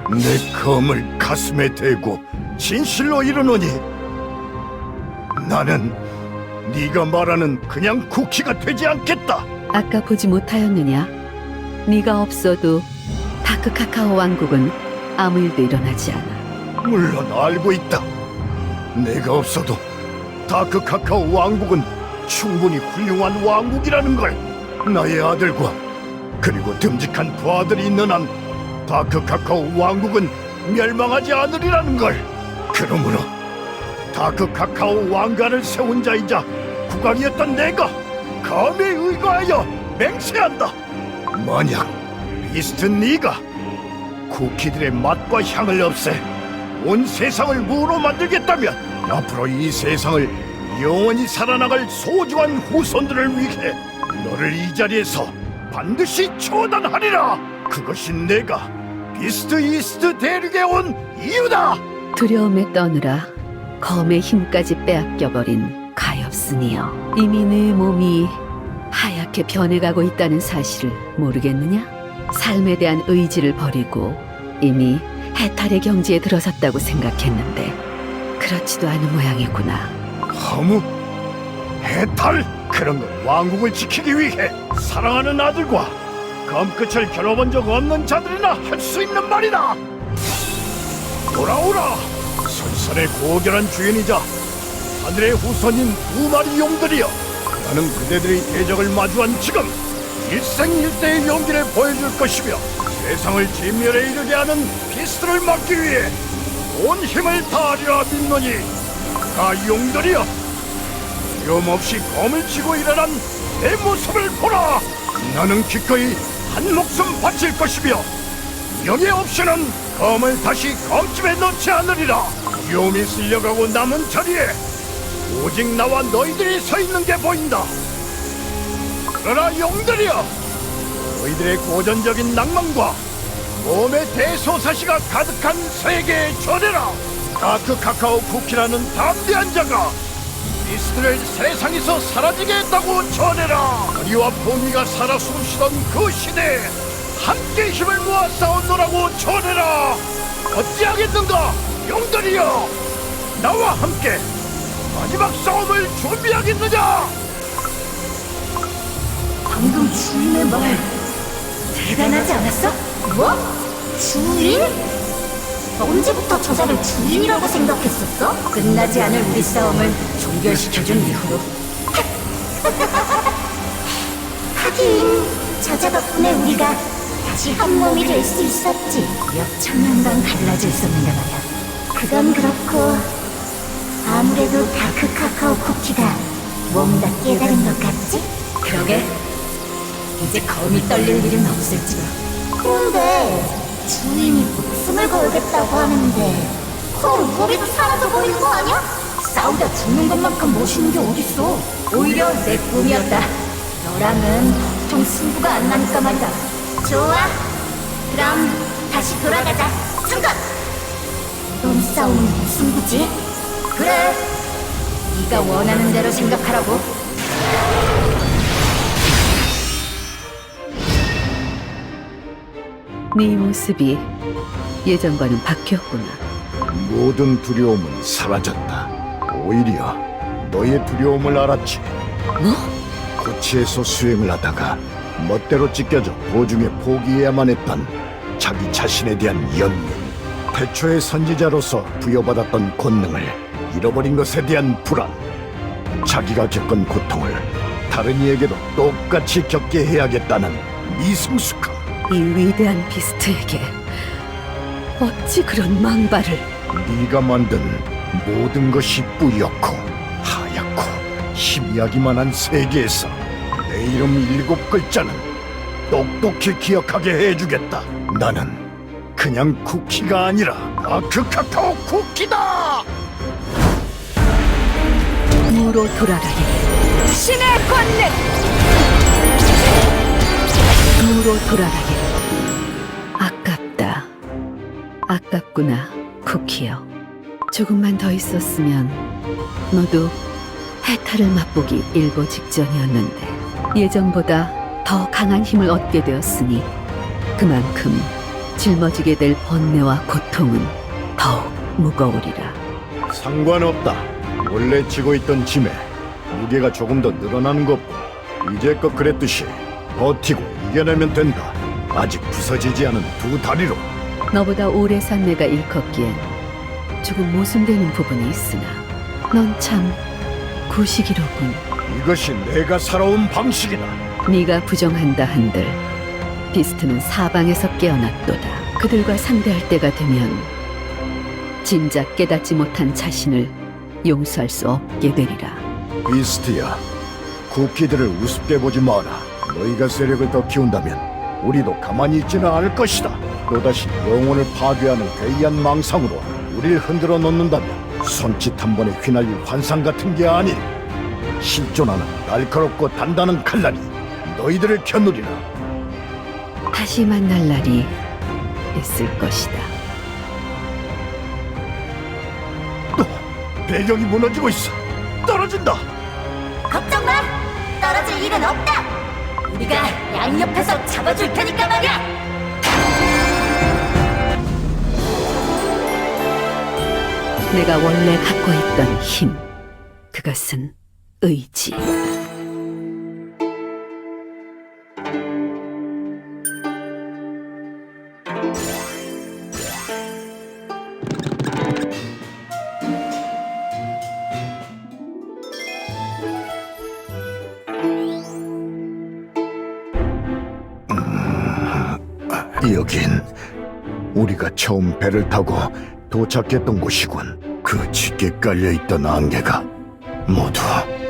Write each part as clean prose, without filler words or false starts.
내 검을 가슴에 대고 진실로 이르노니 나는 네가 말하는 그냥 쿠키가 되지 않겠다. 아까 보지 못하였느냐? 네가 없어도 다크 카카오 왕국은 아무 일도 일어나지 않아. 물론 알고 있다. 내가 없어도 다크 카카오 왕국은 충분히 훌륭한 왕국이라는 걸. 나의 아들과 그리고 듬직한 부하들이 있는 한 다크 카카오 왕국은 멸망하지 않으리라는 걸. 그러므로 다크 카카오 왕가를 세운 자이자 국왕이었던 내가 검에 의거하여 맹세한다. 만약 비스트 네가 쿠키들의 맛과 향을 없애 온 세상을 무로 만들겠다면 앞으로 이 세상을 영원히 살아나갈 소중한 후손들을 위해 너를 이 자리에서 반드시 처단하리라. 그것이 내가 비스트 이스트 대륙에 온 이유다. 두려움에 떠느라 검의 힘까지 빼앗겨버린 가엾으니여, 이미 내 몸이 하얗게 변해가고 있다는 사실을 모르겠느냐? 삶에 대한 의지를 버리고 이미 해탈의 경지에 들어섰다고 생각했는데 그렇지도 않은 모양이구나. 허무? 해탈? 그런 건 왕국을 지키기 위해 사랑하는 아들과 검끝을 겨뤄본 적 없는 자들이나 할 수 있는 말이다. 돌아오라. 선선의 고결한 주인이자 하늘의 후손인 두 마리 용들이여. 나는 그대들의 대적을 마주한 지금 일생일대의 용기를 보여줄 것이며 세상을 진멸에 이르게 하는 비스트를 막기 위해 온 힘을 다하리라 믿노니, 가 용들이여, 두려움 없이 검을 쥐고 일어난 내 모습을 보라. 나는 기꺼이 한 목숨 바칠 것이며 명예 없이는 검을 다시 검집에 넣지 않으리라. 두려움이 쓸려가고 남은 자리에 오직 나와 너희들이 서 있는 게 보인다. 그러나 용들이여, 너희들의 고전적인 낭만과 몸의 대소사시가 가득한 세계에 전해라. 다크 카카오 쿠키라는 담대한 자가 비스트를 세상에서 사라지게 했다고 전해라. 우리와 포니가 살아 숨쉬던 그 시대에 함께 힘을 모아 싸웠노라고 전해라. 어찌하겠는가 용들이여, 나와 함께 마지막 싸움을 준비하겠느냐. 방금 주인의 말 대단하지 않았어? 뭐? 주인? 언제부터 저자를 주인이라고 생각했었어? 끝나지 않을 우리 싸움을 종결시켜준 이후로. 하긴 저자 덕분에 우리가 다시 한 몸이 될 수 있었지. 몇 천년간 갈라져 있었는데 말이야. 그건 그렇고 아무래도 다크 카카오 쿠키가 뭔가 깨달은 것 같지? 그러게. 이제 검이 떨릴 일은 없을지도. 그런데 주인이 목숨을 걸겠다고 하는데 그럼 우리도 사라져 버리는 거 아니야? 싸우다 죽는 것만큼 멋있는 게 어딨어. 오히려 내 꿈이었다. 너랑은 도통 승부가 안 나니까 말이다. 좋아. 그럼 다시 돌아가자. 충전! 이번 싸움은 무슨 구지? 그래. 네가 원하는 대로 생각하라고. 네 모습이 예전과는 바뀌었구나. 모든 두려움은 사라졌다. 오히려 너의 두려움을 알았지. 뭐? 고치에서 수행을 하다가 멋대로 찢겨져 도중에 포기해야만 했던 자기 자신에 대한 연민, 태초의 선지자로서 부여받았던 권능을 잃어버린 것에 대한 불안, 자기가 겪은 고통을 다른 이에게도 똑같이 겪게 해야겠다는 미성숙함. 이 위대한 비스트에게 어찌 그런 망발을. 네가 만든 모든 것이 뿌옇고 하얗고 희미하기만 한 세계에서 내 이름 7글자는 똑똑히 기억하게 해주겠다. 나는 그냥 쿠키가 아니라 다크 카카오 쿠키다. 무로 돌아가리. 신의 권능! 무로 돌아가리. 아깝다. 아깝구나, 쿠키요. 조금만 더 있었으면 너도 해탈을 맛보기 일보 직전이었는데 예전보다 더 강한 힘을 얻게 되었으니 그만큼 짊어지게 될 번뇌와 고통은 더욱 무거우리라. 상관없다. 원래 지고 있던 짐에 무게가 조금 더 늘어나는 것뿐. 이제껏 그랬듯이 버티고 이겨내면 된다. 아직 부서지지 않은 두 다리로. 너보다 오래 산 내가 일컫기엔 조금 모순되는 부분이 있으나 넌 참 구식이로군. 이것이 내가 살아온 방식이다. 네가 부정한다 한들 비스트는 사방에서 깨어났도다. 그들과 상대할 때가 되면 진작 깨닫지 못한 자신을 용서할 수 없게 되리라. 비스트야, 쿠키들을 우습게 보지 마라. 너희가 세력을 더 키운다면 우리도 가만히 있지는 않을 것이다. 또다시 영혼을 파괴하는 괴이한 망상으로 우리를 흔들어 놓는다면 손짓 한 번에 휘날릴 환상 같은 게 아닌 실존하는 날카롭고 단단한 칼날이 너희들을 겨누리라. 다시 만날 날이 있을 것이다. 배경이 무너지고 있어. 떨어진다. 걱정 마! 떨어질 일은 없다! 우리가 양옆에서 잡아줄 테니까 말이야! 내가 원래 갖고 있던 힘, 그것은 의지. 여긴 우리가 처음 배를 타고 도착했던 곳이군. 그 짙게 깔려있던 안개가 모두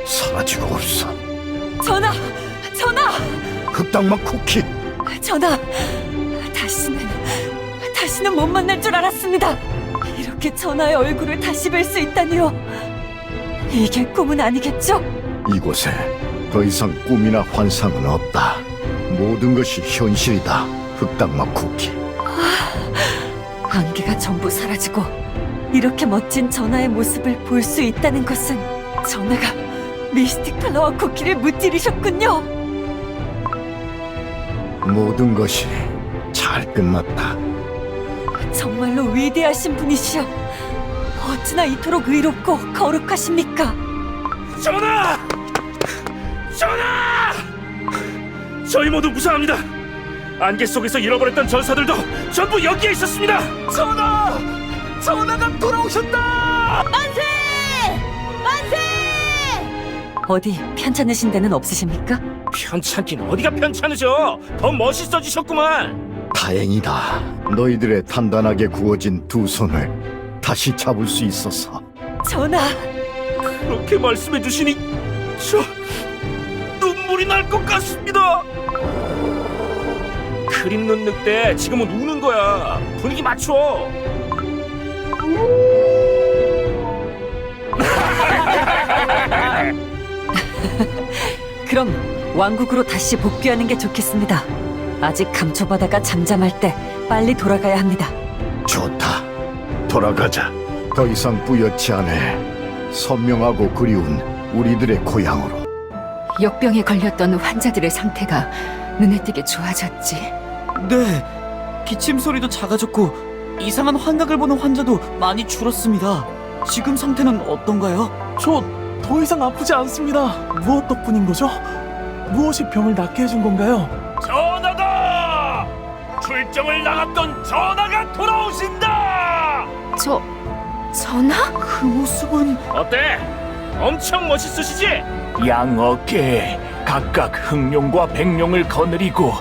사라지고 없어. 전하! 전하! 흑당막 쿠키! 전하! 다시는 못 만날 줄 알았습니다. 이렇게 전하의 얼굴을 다시 뵐 수 있다니요. 이게 꿈은 아니겠죠? 이곳에 더 이상 꿈이나 환상은 없다. 모든 것이 현실이다. 흑당막 쿠키. 안개가 전부 사라지고 이렇게 멋진 전하의 모습을 볼 수 있다는 것은 전하가 미스틱 플라워 쿠키를 무찌르셨군요. 모든 것이 잘 끝났다. 정말로 위대하신 분이시여. 어찌나 이토록 의롭고 거룩하십니까? 전하! 전하! 저희 모두 무사합니다. 안개 속에서 잃어버렸던 전사들도 전부 여기에 있었습니다. 전하! 전하가 돌아오셨다! 만세! 만세! 어디 편찮으신 데는 없으십니까? 편찮긴 어디가 편찮으셔? 더 멋있어지셨구만. 다행이다. 너희들의 단단하게 구워진 두 손을 다시 잡을 수 있어서. 전하! 그렇게 말씀해 주시니 저 눈물이 날 것 같습니다. 그림 눈 늑대 지금은 우는 거야. 분위기 맞춰. 그럼 왕국으로 다시 복귀하는 게 좋겠습니다. 아직 감초바다가 잠잠할 때 빨리 돌아가야 합니다. 좋다. 돌아가자. 더 이상 뿌옇지 않을 선명하고 그리운 우리들의 고향으로. 역병에 걸렸던 환자들의 상태가 눈에 띄게 좋아졌지. 네, 기침 소리도 작아졌고 이상한 환각을 보는 환자도 많이 줄었습니다. 지금 상태는 어떤가요? 저 더 이상 아프지 않습니다. 무엇 덕분인 거죠? 무엇이 병을 낫게 해준 건가요? 전하다! 출정을 나갔던 전하가 돌아오신다! 전하? 그 모습은 어때? 엄청 멋있으시지? 양 어깨에 각각 흑룡과 백룡을 거느리고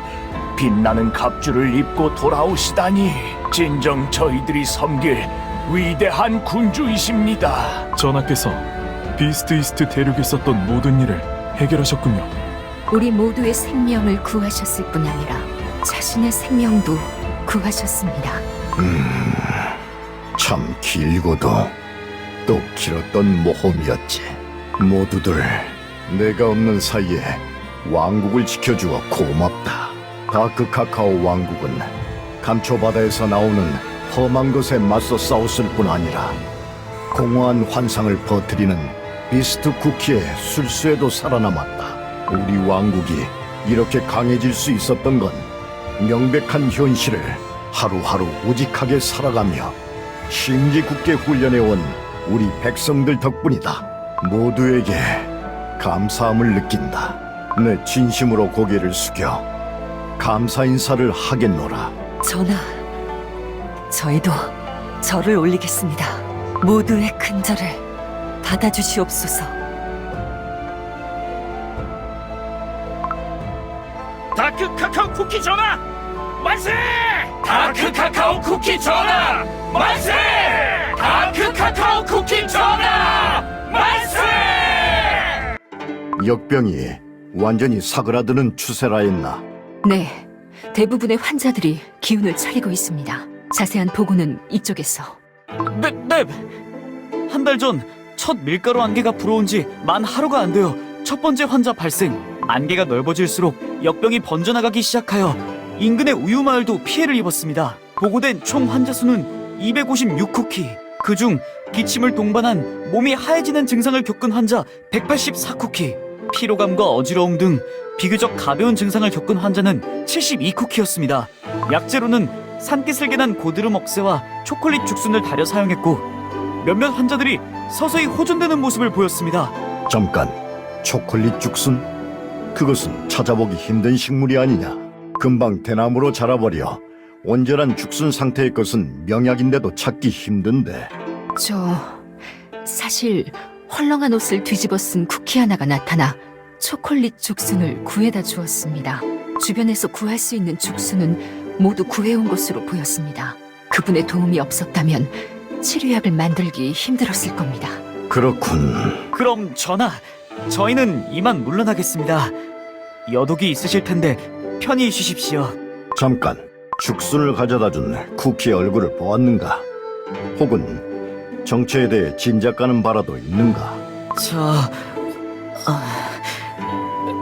빛나는 갑주를 입고 돌아오시다니 진정 저희들이 섬길 위대한 군주이십니다. 전하께서 비스트 이스트 대륙에 있었던 모든 일을 해결하셨군요. 우리 모두의 생명을 구하셨을 뿐 아니라 자신의 생명도 구하셨습니다. 참 길고도 또 길었던 모험이었지. 모두들 내가 없는 사이에 왕국을 지켜주어 고맙다. 다크 카카오 왕국은 감초바다에서 나오는 험한 것에 맞서 싸웠을 뿐 아니라 공허한 환상을 퍼뜨리는 비스트 쿠키의 술수에도 살아남았다. 우리 왕국이 이렇게 강해질 수 있었던 건 명백한 현실을 하루하루 우직하게 살아가며 심지 굳게 훈련해온 우리 백성들 덕분이다. 모두에게 감사함을 느낀다. 내 진심으로 고개를 숙여 감사 인사를 하겠노라. 전하, 저희도 절을 올리겠습니다. 모두의 큰절을 받아주시옵소서. 다크 카카오 쿠키 전화 만세! 다크 카카오 쿠키 전화 만세! 다크 카카오 쿠키 전화 만세! 역병이 완전히 사그라드는 추세라 했나. 네, 대부분의 환자들이 기운을 차리고 있습니다. 자세한 보고는 이쪽에서. 네. 한 달 전 첫 밀가루 안개가 불어온 지 만 하루가 안 되어 첫 번째 환자 발생. 안개가 넓어질수록 역병이 번져나가기 시작하여 인근의 우유마을도 피해를 입었습니다. 보고된 총 환자 수는 256쿠키. 그중 기침을 동반한 몸이 하얘지는 증상을 겪은 환자 184쿠키. 피로감과 어지러움 등 비교적 가벼운 증상을 겪은 환자는 72쿠키였습니다. 약재로는 산기슭에 난 고드름 억새와 초콜릿 죽순을 달여 사용했고 몇몇 환자들이 서서히 호전되는 모습을 보였습니다. 잠깐, 초콜릿 죽순? 그것은 찾아보기 힘든 식물이 아니냐. 금방 대나무로 자라버려 온전한 죽순 상태의 것은 명약인데도 찾기 힘든데. 사실 헐렁한 옷을 뒤집어 쓴 쿠키 하나가 나타나 초콜릿 죽순을 구해다 주었습니다. 주변에서 구할 수 있는 죽순은 모두 구해온 것으로 보였습니다. 그분의 도움이 없었다면 치료약을 만들기 힘들었을 겁니다. 그렇군. 그럼 전하, 저희는 이만 물러나겠습니다. 여독이 있으실 텐데 편히 쉬십시오. 잠깐, 죽순을 가져다 준 쿠키의 얼굴을 보았는가? 혹은 정체에 대해 짐작가는 바라도 있는가?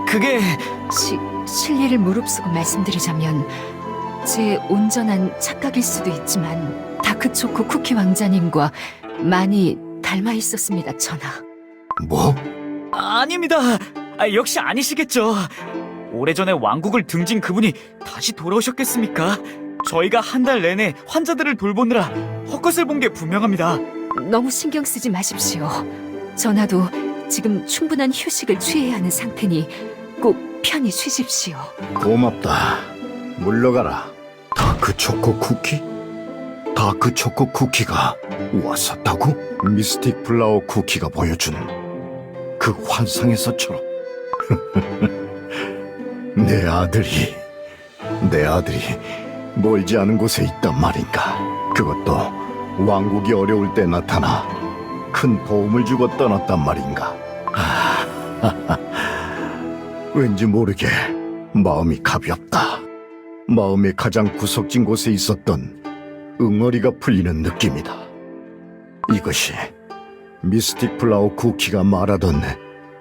그게 실례를 무릅쓰고 말씀드리자면 제 온전한 착각일 수도 있지만 다크초코 쿠키 왕자님과 많이 닮아 있었습니다, 전하. 뭐? 아닙니다. 역시 아니시겠죠. 오래전에 왕국을 등진 그분이 다시 돌아오셨겠습니까? 저희가 한 달 내내 환자들을 돌보느라 헛것을 본 게 분명합니다. 너무 신경 쓰지 마십시오. 전하도 지금 충분한 휴식을 취해야 하는 상태니 꼭 편히 쉬십시오. 고맙다. 물러가라. 다크초코 쿠키? 다크초코 쿠키가 왔었다고? 미스틱 플라워 쿠키가 보여준 그 환상에서처럼. 내 아들이 멀지 않은 곳에 있단 말인가. 그것도 왕국이 어려울 때 나타나 큰 도움을 주고 떠났단 말인가. 왠지 모르게 마음이 가볍다. 마음의 가장 구석진 곳에 있었던 응어리가 풀리는 느낌이다. 이것이 미스틱 플라워 쿠키가 말하던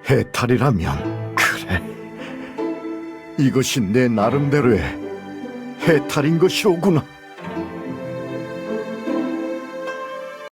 해탈이라면, 그래, 이것이 내 나름대로의 해탈인 것이오구나.